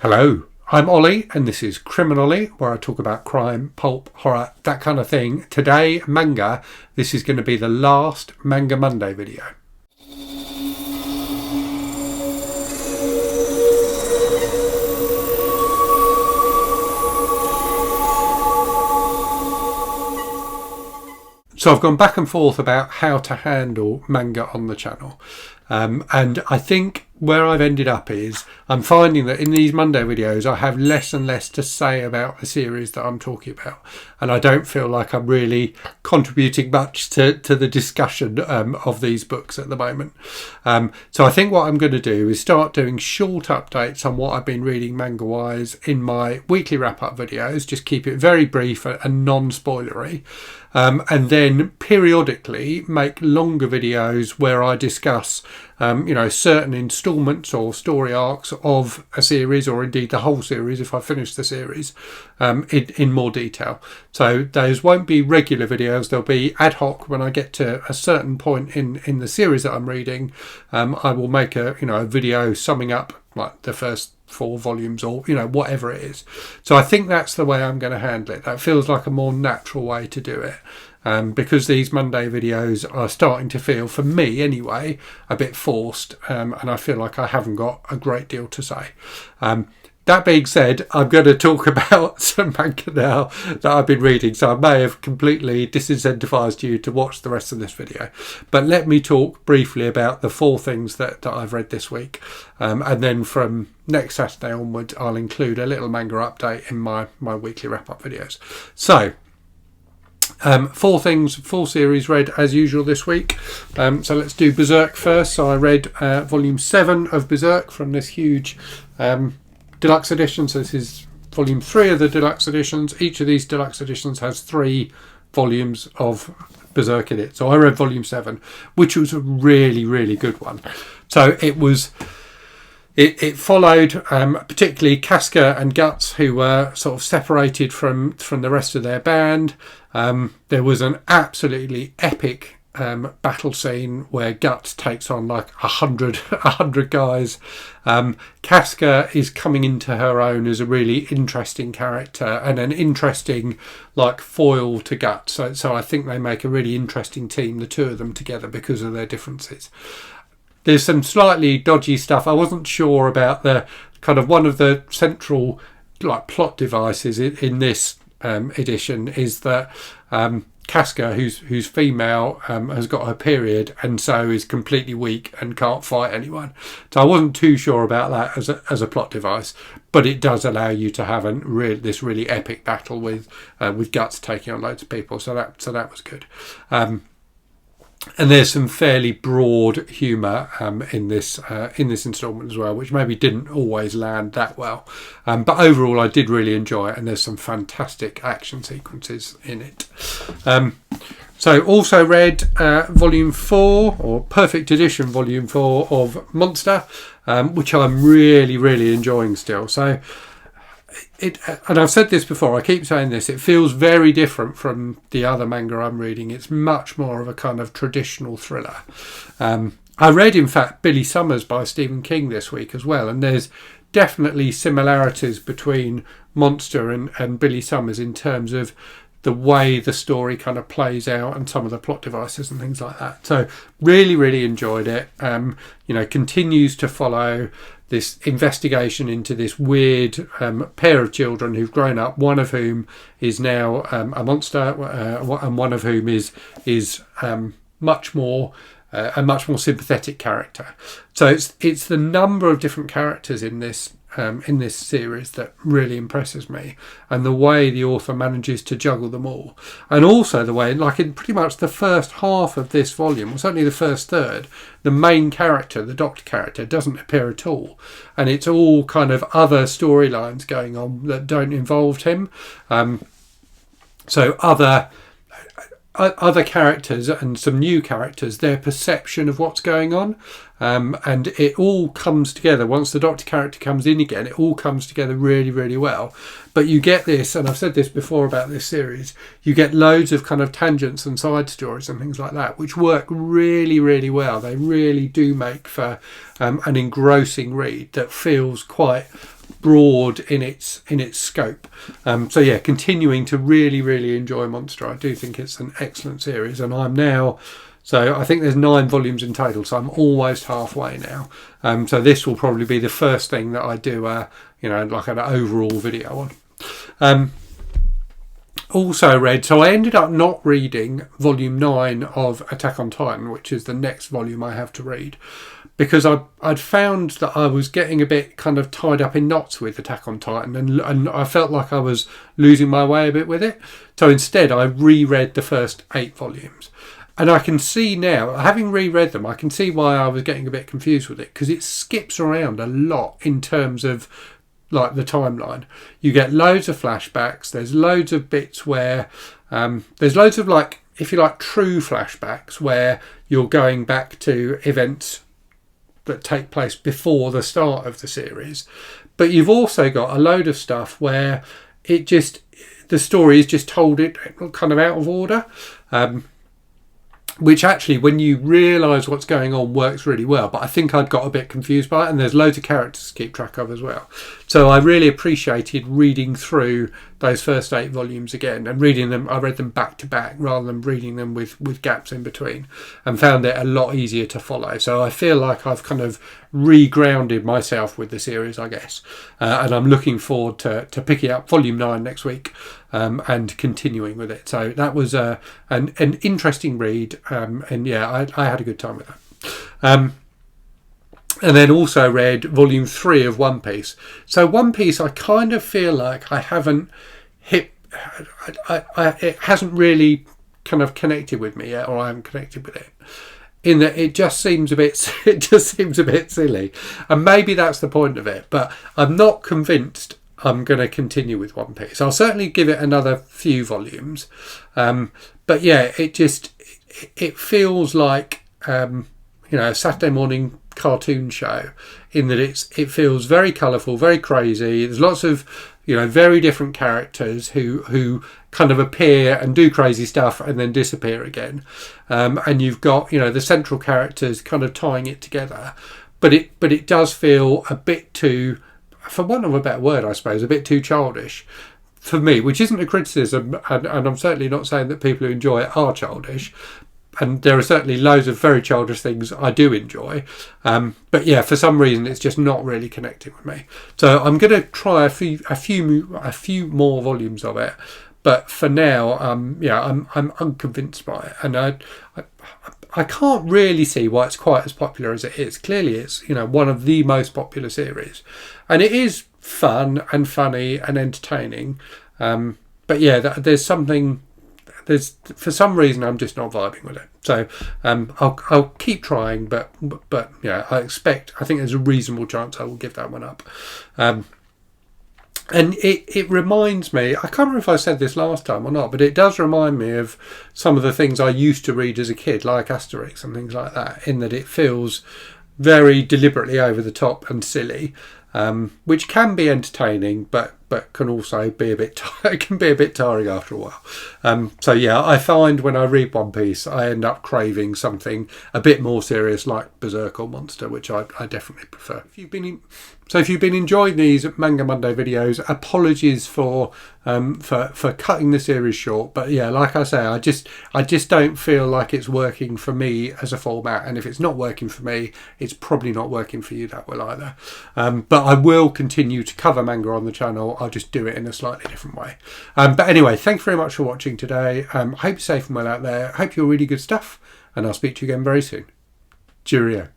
Hello, I'm Ollie and this is Criminally, where I talk about crime, pulp, horror, that kind of thing. Today, manga. This is going to be the last Manga Monday video. So I've gone back and forth about how to handle manga on the channel. And I think where I've ended up is I'm finding that in these Monday videos I have less and less to say about the series that I'm talking about, and I don't feel like I'm really contributing much to the discussion of these books at the moment. So I think what I'm going to do is start doing short updates on what I've been reading manga wise in my weekly wrap up videos, just keep it very brief and non-spoilery. And then periodically make longer videos where I discuss certain installments or story arcs of a series, or indeed the whole series if I finish the series, in more detail. So those won't be regular videos, they'll be ad hoc. When I get to a certain point in the series that I'm reading, I will make a video summing up like the first 4 volumes or whatever it is. So I think that's the way I'm going to handle it. That feels like a more natural way to do it, because these Monday videos are starting to feel, for me anyway, a bit forced, and I feel like I haven't got a great deal to say. That being said, I'm going to talk about some manga now that I've been reading, so I may have completely disincentivized you to watch the rest of this video. But let me talk briefly about the 4 things that I've read this week. And then from next Saturday onward, I'll include a little manga update in my weekly wrap-up videos. So, 4 things, 4 series read as usual this week. So let's do Berserk first. So I read volume 7 of Berserk from this huge deluxe edition. So this is volume 3 of the deluxe editions. Each of these deluxe editions has 3 volumes of Berserk in it. So I read volume 7, which was a really, really good one. So it followed particularly Casca and Guts, who were sort of separated from the rest of their band. There was an absolutely epic battle scene where Guts takes on like 100 guys. Casca is coming into her own as a really interesting character and an interesting like foil to Guts. So I think they make a really interesting team, the two of them together, because of their differences. There's some slightly dodgy stuff. I wasn't sure about the kind of one of the central like plot devices in this edition is that Casca, who's female, has got her period and so is completely weak and can't fight anyone. So I wasn't too sure about that as a plot device, but it does allow you to have this really epic battle with Guts taking on loads of people. So that was good. And there's some fairly broad humour in this instalment as well, which maybe didn't always land that well. But overall, I did really enjoy it, and there's some fantastic action sequences in it. So also read Volume 4, or Perfect Edition Volume 4 of Monster, which I'm really, really enjoying still. So and I've said this before, I keep saying this, it feels very different from the other manga I'm reading. It's much more of a kind of traditional thriller. I read, in fact, Billy Summers by Stephen King this week as well, and there's definitely similarities between Monster and Billy Summers in terms of the way the story kind of plays out and some of the plot devices and things like that. So really, really enjoyed it. Continues to follow this investigation into this weird pair of children who've grown up, one of whom is now a monster, and one of whom is much more a much more sympathetic character. So it's the number of different characters in this series that really impresses me, and the way the author manages to juggle them all, and also the way, like in pretty much the first half of this volume, or certainly the first third, the main character, the doctor character, doesn't appear at all, and it's all kind of other storylines going on that don't involve him. So other characters and some new characters, their perception of what's going on, and it all comes together once the Doctor character comes in again. It all comes together really, really well. But you get this, and I've said this before about this series, you get loads of kind of tangents and side stories and things like that, which work really, really well. They really do make for an engrossing read that feels quite broad in its scope. So yeah, continuing to really enjoy Monster. I do think it's an excellent series, and I'm now, so I think there's 9 volumes in total, so I'm almost halfway now. So this will probably be the first thing that I do like an overall video on. Also read, so I ended up not reading volume 9 of Attack on Titan, which is the next volume I have to read, because I'd found that I was getting a bit kind of tied up in knots with Attack on Titan, and I felt like I was losing my way a bit with it. So instead I reread the first 8 volumes. And I can see now, having reread them, I can see why I was getting a bit confused with it, because it skips around a lot in terms of like the timeline. You get loads of flashbacks. There's loads of bits where there's loads of, like, if you like, true flashbacks where you're going back to events that take place before the start of the series. But you've also got a load of stuff where the story is just told it kind of out of order. Which actually, when you realise what's going on, works really well. But I think I'd got a bit confused by it, and there's loads of characters to keep track of as well. So I really appreciated reading through those first 8 volumes again, and reading them. I read them back to back rather than reading them with gaps in between, and found it a lot easier to follow. So I feel like I've kind of re-grounded myself with the series, I guess. And I'm looking forward to picking up volume 9 next week. And continuing with it. So that was an interesting read, and yeah, I had a good time with that. And then also read volume 3 of One Piece. So One Piece, I kind of feel like I haven't hit, it hasn't really kind of connected with me yet, or I haven't connected with it. In that it just seems a bit silly, and maybe that's the point of it. But I'm not convinced I'm going to continue with One Piece. I'll certainly give it another few volumes. But yeah, it feels like, a Saturday morning cartoon show, in that it feels very colourful, very crazy. There's lots of, very different characters who kind of appear and do crazy stuff and then disappear again. And you've got, the central characters kind of tying it together. But it does feel a bit too, for want of a better word, I suppose, a bit too childish for me, which isn't a criticism, and I'm certainly not saying that people who enjoy it are childish, and there are certainly loads of very childish things I do enjoy, but yeah, for some reason it's just not really connecting with me. So I'm going to try a few more volumes of it, but for now, I'm unconvinced by it, and I can't really see why it's quite as popular as it is. Clearly it's, one of the most popular series, and it is fun and funny and entertaining. But yeah, there's for some reason I'm just not vibing with it. So I'll keep trying, but yeah, I think there's a reasonable chance I will give that one up. And it reminds me, I can't remember if I said this last time or not, but it does remind me of some of the things I used to read as a kid, like Asterix and things like that, in that it feels very deliberately over the top and silly, which can be entertaining, but can also be a bit tiring after a while. So yeah, I find when I read One Piece, I end up craving something a bit more serious, like Berserk or Monster, which I definitely prefer. If you've been enjoying these Manga Monday videos, apologies for cutting the series short, but yeah, like I say, I just don't feel like it's working for me as a format, and if it's not working for me, it's probably not working for you that well either. But I will continue to cover manga on the channel. I'll just do it in a slightly different way. But anyway, thank you very much for watching today. I hope you're safe and well out there. Hope you're really good stuff, and I'll speak to you again very soon. Cheerio.